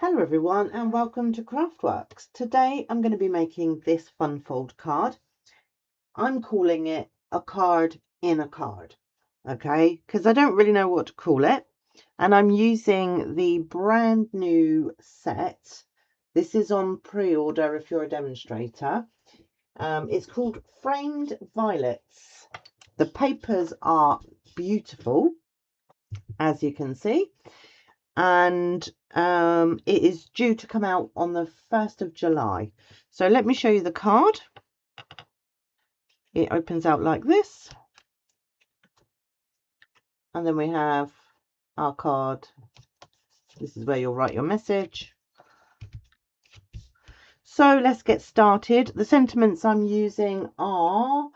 Hello everyone and welcome to Craftworks. Today I'm going to be making this fun fold card. I'm calling it a card in a card, okay, because I don't really know what to call it, and I'm using the brand new set. This is on pre-order if you're a demonstrator. It's called Framed Violets. The papers are beautiful, as you can see, and it is due to come out on the 1st of July. So let me show you the card. It opens out like this, and then we have our card. This is where you'll write your message. So let's get started. The sentiments I'm using are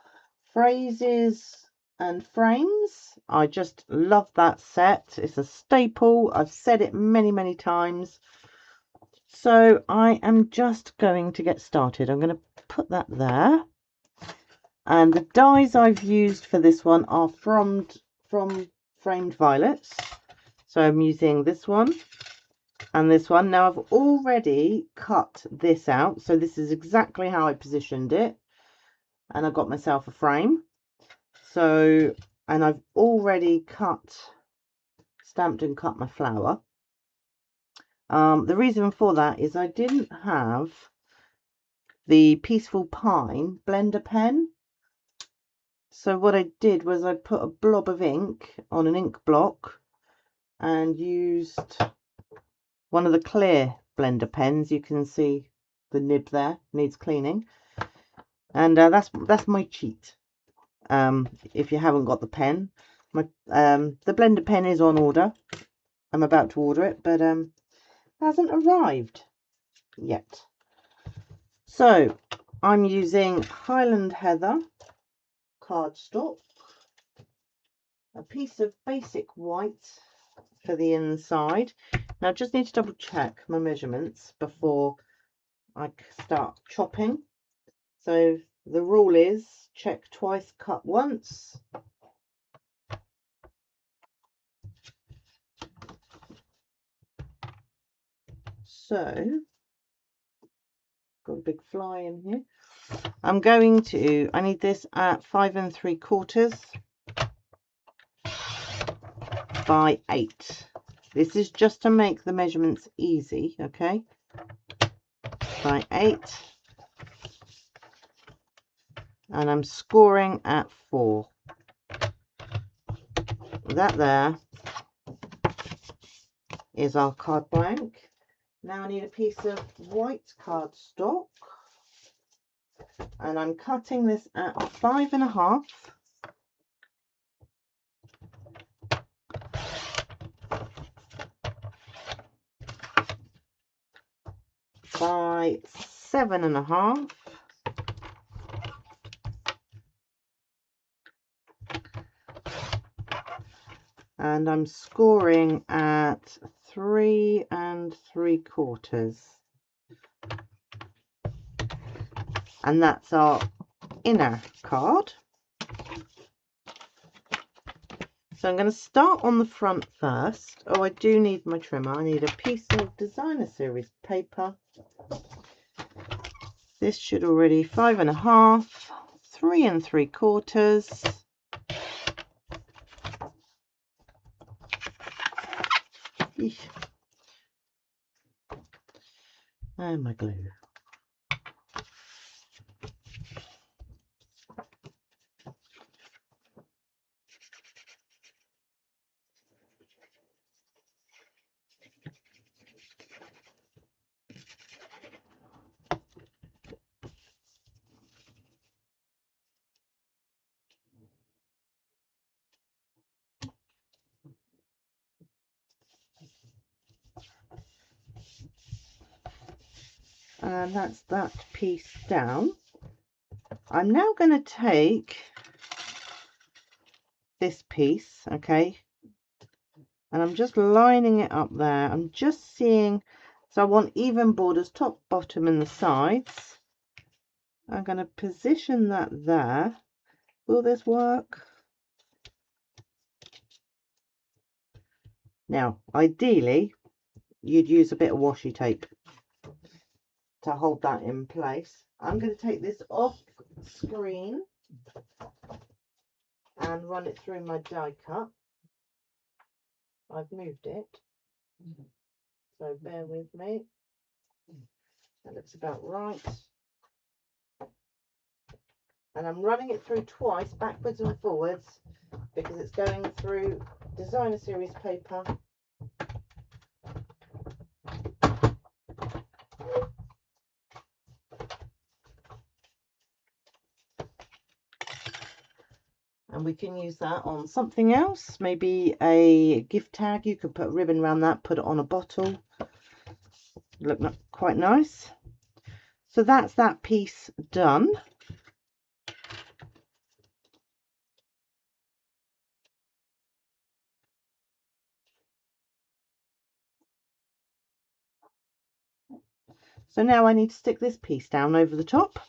phrases and frames. I just love that set. It's a staple. I've said it many times. So I am just going to get started. I'm going to put that there. And the dies I've used for this one are from Framed Violets. So I'm using this one and this one. Now I've already cut this out. So this is exactly how I positioned it. And I got myself a frame. So, and I've already stamped and cut my flower. The reason for that is I didn't have the Peaceful Pine blender pen. So what I did was I put a blob of ink on an ink block and used one of the clear blender pens. You can see the nib there needs cleaning, and that's my cheat. If you haven't got the pen, the blender pen is on order. I'm about to order it, but hasn't arrived yet. So I'm using Highland Heather cardstock, a piece of basic white for the inside. Now I just need to double check my measurements before I start chopping. So the rule is check twice, cut once. So got a big fly in here. I need this at 5 3/4 by 8. This is just to make the measurements easy, okay? By 8. And I'm scoring at 4. That there is our card blank. Now I need a piece of white cardstock, and I'm cutting this at 5 1/2 by 7 1/2. And I'm scoring at 3 3/4. And that's our inner card. So I'm going to start on the front first. Oh, I do need my trimmer. I need a piece of Designer Series paper. This should already 5 1/2, 3 3/4. And my glue. And that's that piece down. I'm now going to take this piece, okay, and I'm just lining it up there. I'm just seeing, so I want even borders, top, bottom and the sides. I'm going to position that there. Will this work? Now ideally you'd use a bit of washi tape to hold that in place. I'm going to take this off screen and run it through my die cut. I've moved it, so bear with me. That looks about right. And I'm running it through twice, backwards and forwards, because it's going through designer series paper. And we can use that on something else, maybe a gift tag. You could put a ribbon around that, put it on a bottle. Look quite nice. So that's that piece done. So now I need to stick this piece down over the top.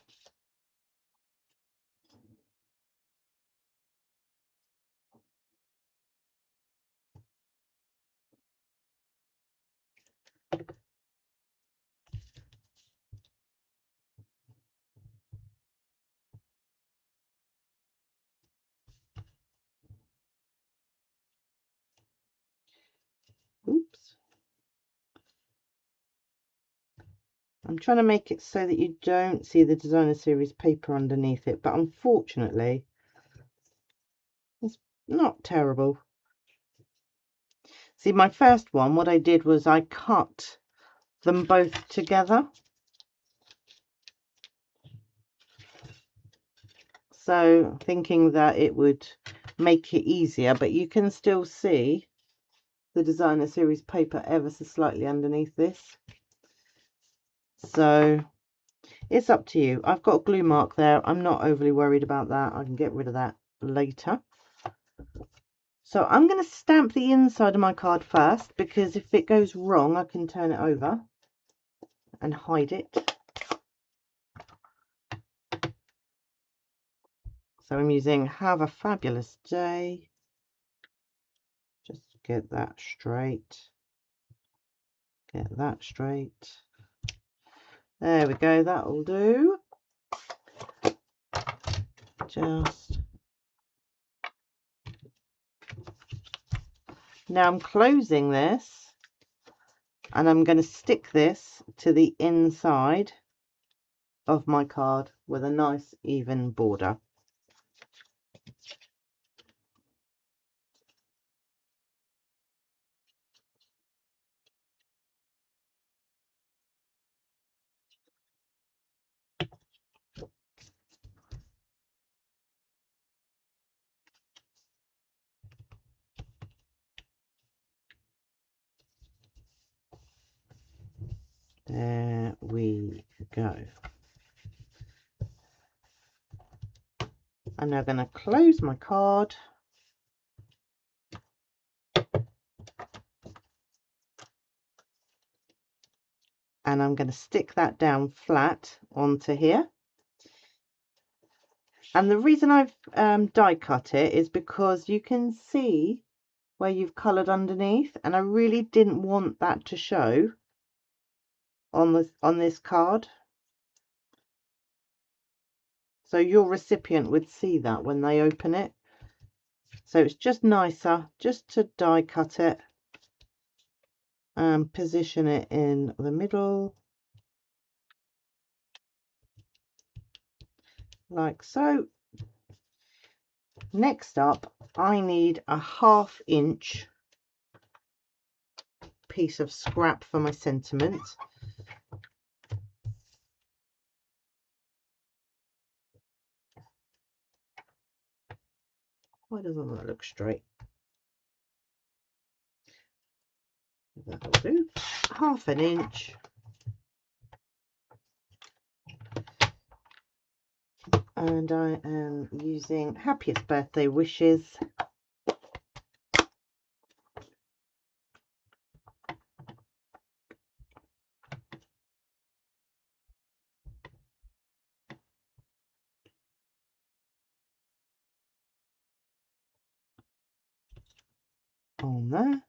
Oops. I'm trying to make it so that you don't see the designer series paper underneath it, but unfortunately it's not terrible. See, my first one, what I did was I cut them both together. So thinking that it would make it easier, but you can still see the designer series paper ever so slightly underneath this. So it's up to you. I've got a glue mark there. I'm not overly worried about that. I can get rid of that later. So I'm going to stamp the inside of my card first, because if it goes wrong, I can turn it over and hide it. So I'm using Have a Fabulous Day. Just get that straight. Get that straight. There we go. That'll do. Just now I'm closing this, and I'm going to stick this to the inside of my card with a nice even border. There we go. I'm now going to close my card. And I'm going to stick that down flat onto here. And the reason I've die cut it is because you can see where you've coloured underneath, and I really didn't want that to show on this card. So your recipient would see that when they open it. So it's just nicer just to die cut it and position it in the middle like so. Next up, I need a 1/2 inch piece of scrap for my sentiment. Why doesn't that look straight? That'll do. 1/2 inch. And I am using Happiest Birthday Wishes. On there.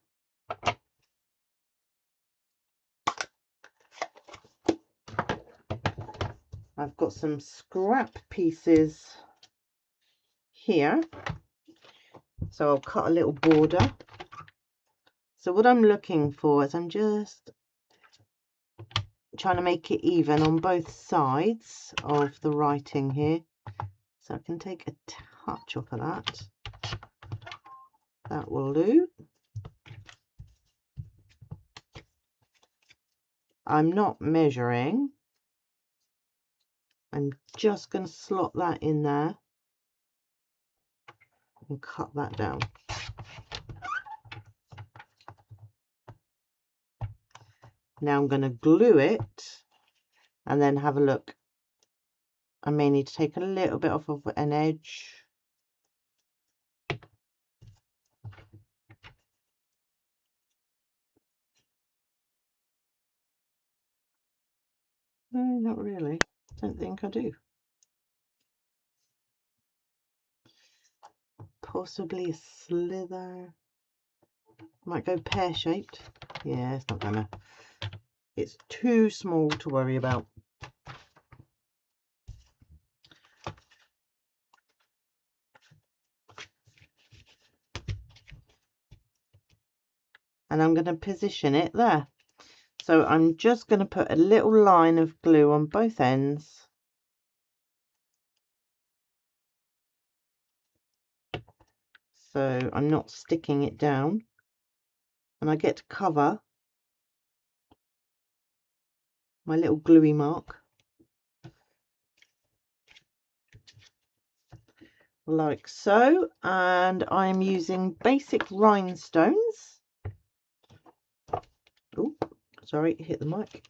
I've got some scrap pieces here, so I'll cut a little border. So what I'm looking for is I'm just trying to make it even on both sides of the writing here. So I can take a touch off of that. That will do. I'm not measuring. I'm just going to slot that in there and cut that down. Now I'm going to glue it and then have a look. I may need to take a little bit off of an edge. No, not really. Don't think I do. Possibly a slither. Might go pear-shaped. Yeah, it's not gonna. It's too small to worry about. And I'm going to position it there. So I'm just going to put a little line of glue on both ends. So I'm not sticking it down. And I get to cover my little gluey mark. Like so. And I'm using basic rhinestones. Oh, sorry, hit the mic.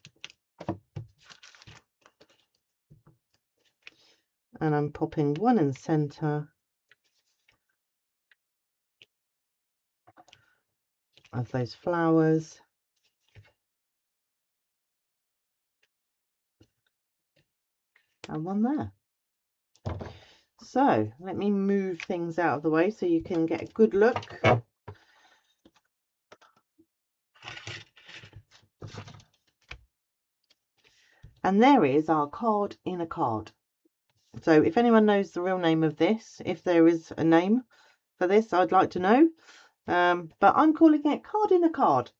And I'm popping one in the centre of those flowers. And one there. So let me move things out of the way so you can get a good look. And there is our card in a card. So if anyone knows the real name of this, if there is a name for this, I'd like to know. But I'm calling it card in a card.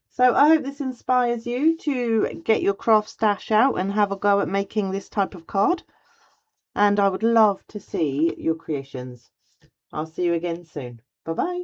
So I hope this inspires you to get your craft stash out and have a go at making this type of card. And I would love to see your creations. I'll see you again soon. Bye bye.